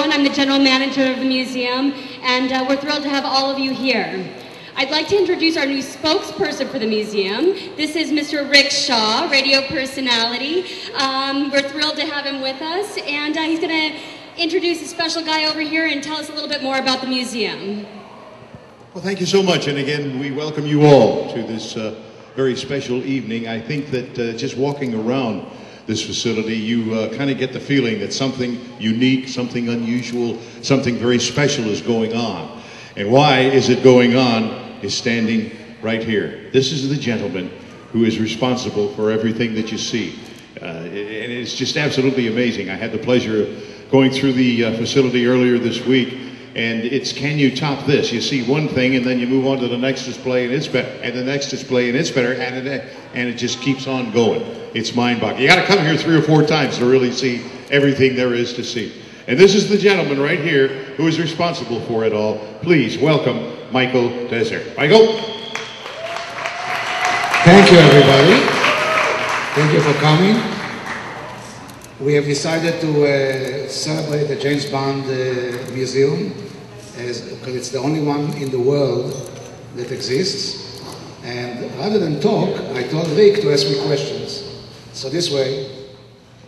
Pavilion. I'm the general manager of the museum, and we're thrilled to have all of you here. I'd like to introduce our new spokesperson for the museum. This is Mr. Rick Shaw, radio personality. We're thrilled to have him with us, and he's going to introduce a special guy over here and tell us a little bit more about the museum. Well, thank you so much, and again, we welcome you all to this very special evening. I think that just walking around this facility, you kind of get the feeling that something unique, something unusual, something very special is going on. And why is it going on is standing right here. This is the gentleman who is responsible for everything that you see. And it's just absolutely amazing. I had the pleasure of going through the facility earlier this week, and it's, can you top this? You see one thing and then you move on to the next display and it's better, and the next display and it's better, and it just keeps on going. It's mind-boggling. You got to come here 3 or 4 times to really see everything there is to see. And this is the gentleman right here who is responsible for it all. Please welcome Michael Dezer. Michael? Thank you, everybody. Thank you for coming. We have decided to celebrate the James Bond Museum because it's the only one in the world that exists. And rather than talk, I told Rick to ask me questions. So this way,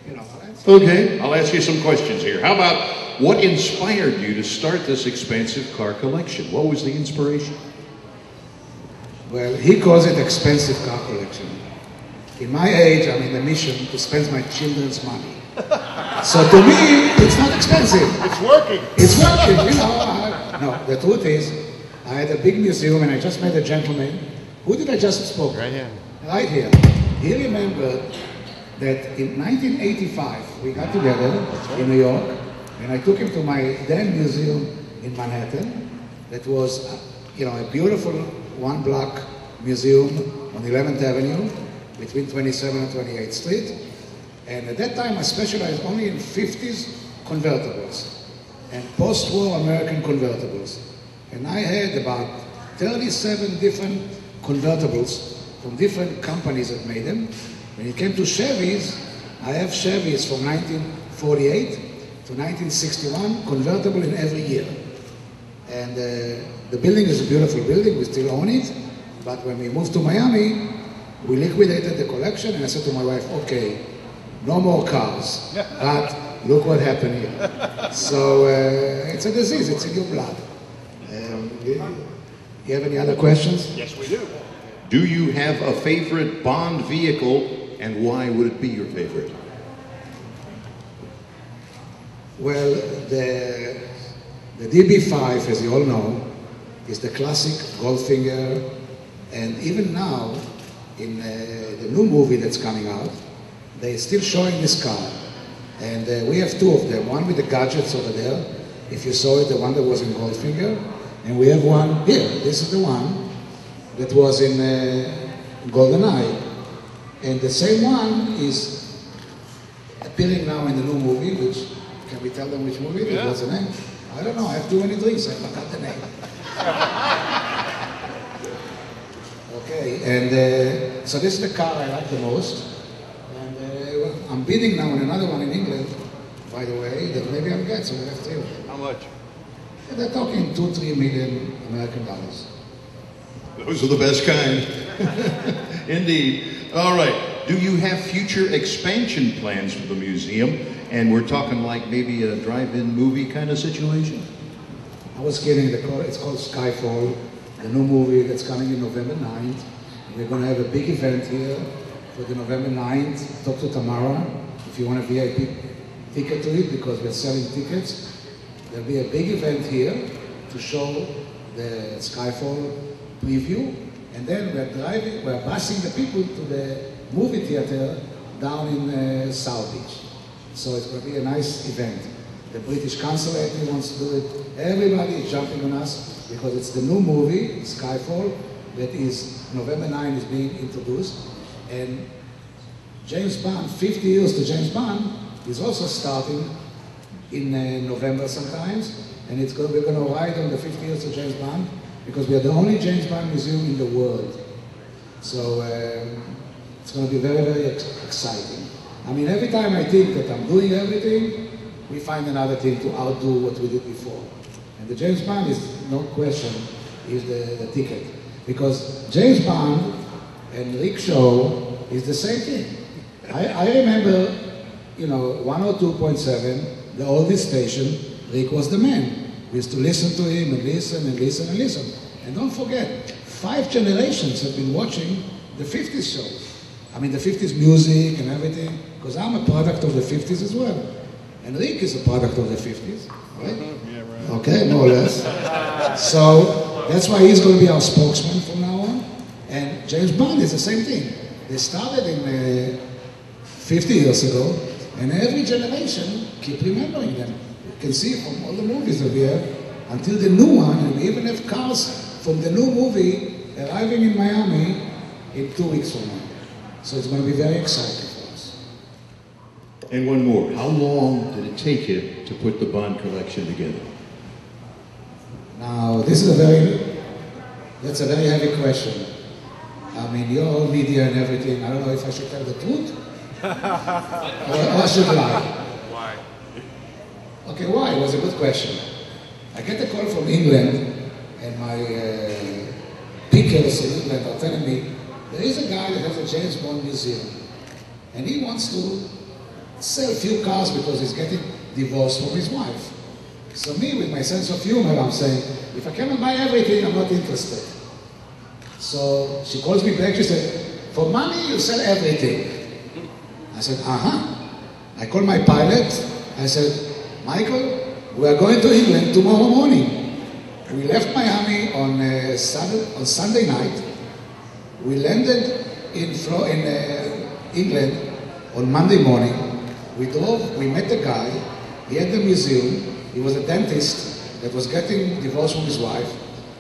you know. Okay, I'll ask you some questions here. How about what inspired you to start this expensive car collection? What was the inspiration? Well, he calls it expensive car collection. In my age, I'm in the mission to spend my children's money. So to me, it's not expensive. It's working. It's working, you know. No, the truth is, I had a big museum and I just met a gentleman. Who did I just spoke? Right here. Right here. He remembered that in 1985, we got together in New York, and I took him to my then museum in Manhattan. That was, you know, a beautiful one-block museum on 11th Avenue, between 27th and 28th Street. And at that time, I specialized only in 50s convertibles and post-war American convertibles. And I had about 37 different convertibles from different companies that made them. When it came to Chevys, I have Chevys from 1948 to 1961, convertible in every year. And the building is a beautiful building, we still own it. But when we moved to Miami, we liquidated the collection, and I said to my wife, okay, no more cars, but look what happened here. So it's a disease, it's in your blood. You have any other questions? Yes, we do. Do you have a favorite Bond vehicle, and why would it be your favorite? Well, the DB5, as you all know, is the classic Goldfinger, and even now, in the new movie that's coming out, they're still showing this car. And we have 2 of them, one with the gadgets over there, if you saw it, the one that was in Goldfinger, and we have one here. This is the one that was in GoldenEye. And the same one is appearing now in the new movie, which, can we tell them which movie? Yeah. What's the name? I don't know, I have too many drinks, I forgot the name. Okay, and so this is the car I like the most. And well, I'm bidding now on another one in England, by the way, that maybe I'll get, so we have 3. How much? And they're talking 2-3 million American dollars. Those are the best kind. Indeed. All right. Do you have future expansion plans for the museum? And we're talking like maybe a drive-in movie kind of situation? I was kidding. It's called Skyfall, the new movie that's coming in November 9th. We're going to have a big event here for the November 9th. Talk to Tamara if you want a VIP ticket to it, because we're selling tickets. There'll be a big event here to show the Skyfall preview, and then we're busing the people to the movie theater down in South Beach. So it's going to be a nice event. The British Consulate wants to do it. Everybody is jumping on us because it's the new movie, Skyfall, that is November 9 is being introduced. And James Bond, 50 years to James Bond, is also starting in November sometimes, and we're going to ride on the 50 years of James Bond because we are the only James Bond museum in the world. So it's going to be very, very exciting. I mean, every time I think that I'm doing everything, we find another thing to outdo what we did before. And the James Bond is, no question, is the ticket. Because James Bond and Rick Show is the same thing. I remember, you know, 102.7, the oldest station, Rick was the man. We used to listen to him and listen and listen and listen. And don't forget, 5 generations have been watching the 50s shows. I mean, the 50s music and everything, because I'm a product of the 50s as well. And Rick is a product of the 50s, right? Yeah, right. Okay, more or less. So that's why he's going to be our spokesman from now on. And James Bond is the same thing. They started in 50 years ago, and every generation keep remembering them. You can see from all the movies that we have until the new one, and we even have cars from the new movie arriving in Miami in 2 weeks from now. So it's going to be very exciting for us. And one more. How long did it take you to put the Bond collection together? Now, that's a very heavy question. I mean, you're all media and everything. I don't know if I should tell the truth or I should lie. Why? Okay, why? It was a good question. I get a call from England, and my pickers in England are telling me, there is a guy that has a James Bond museum, and he wants to sell a few cars because he's getting divorced from his wife. So me, with my sense of humor, I'm saying, if I cannot buy everything, I'm not interested. So she calls me back, she said, for money, you sell everything. I said, I called my pilot, I said, Michael, we are going to England tomorrow morning. We left Miami on Sunday night. We landed in England on Monday morning. We drove, we met the guy, he had the museum, he was a dentist that was getting divorced from his wife.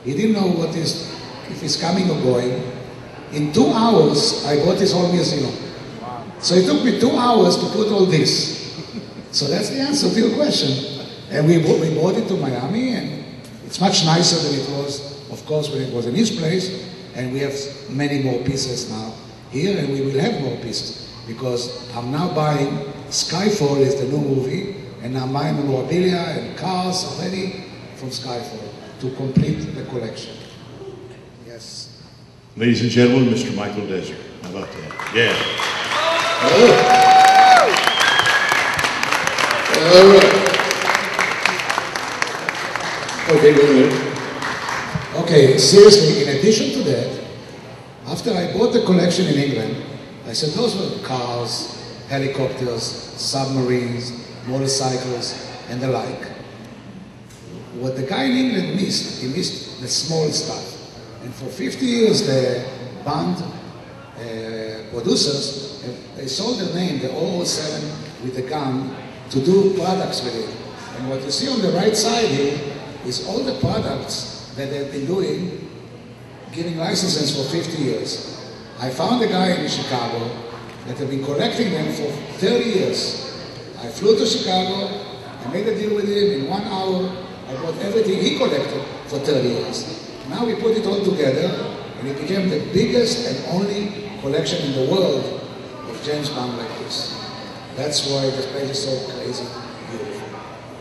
He didn't know if he's coming or going. In 2 hours, I bought his whole museum. So it took me 2 hours to put all this. So that's the answer to your question. And we brought it to Miami, and it's much nicer than it was, of course, when it was in his place. And we have many more pieces now here, and we will have more pieces. Because I'm now buying, Skyfall is the new movie, and I'm buying memorabilia and cars already from Skyfall to complete the collection. Yes. Ladies and gentlemen, Mr. Michael Dezer. How about that? Yeah. All right. Okay, wait a minute. Okay, seriously, in addition to that, after I bought the collection in England, I said those were cars, helicopters, submarines, motorcycles, and the like. What the guy in England missed, he missed the small stuff. And for 50 years, the Bond producers, they sold their name, the 007 with the gun, to do products with it. And what you see on the right side here is all the products that they've been doing, giving licenses for 50 years. I found a guy in Chicago that had been collecting them for 30 years. I flew to Chicago, I made a deal with him in 1 hour. I bought everything he collected for 30 years. Now we put it all together, and it became the biggest and only collection in the world of James Bond like this. That's why this place is so crazy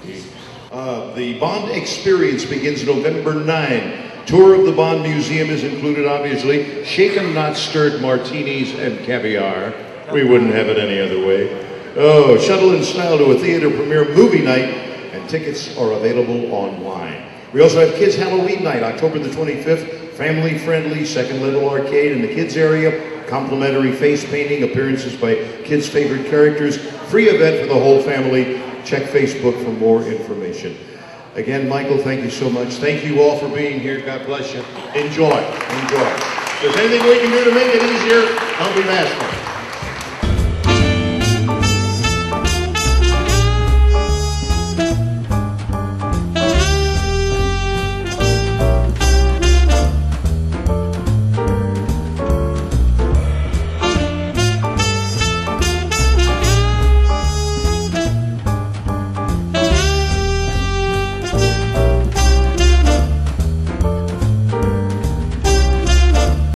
beautiful. The Bond Experience begins November 9. Tour of the Bond Museum is included, obviously. Shaken, not stirred martinis and caviar. We wouldn't have it any other way. Oh, shuttle in style to a theater premiere movie night, and tickets are available online. We also have Kids Halloween Night, October the 25th, family-friendly, second-level arcade in the kids area, complimentary face painting, appearances by kids' favorite characters, free event for the whole family. Check Facebook for more information. Again, Michael, thank you so much. Thank you all for being here. God bless you. Enjoy. Enjoy. If there's anything we can do to make it easier, don't be bashful.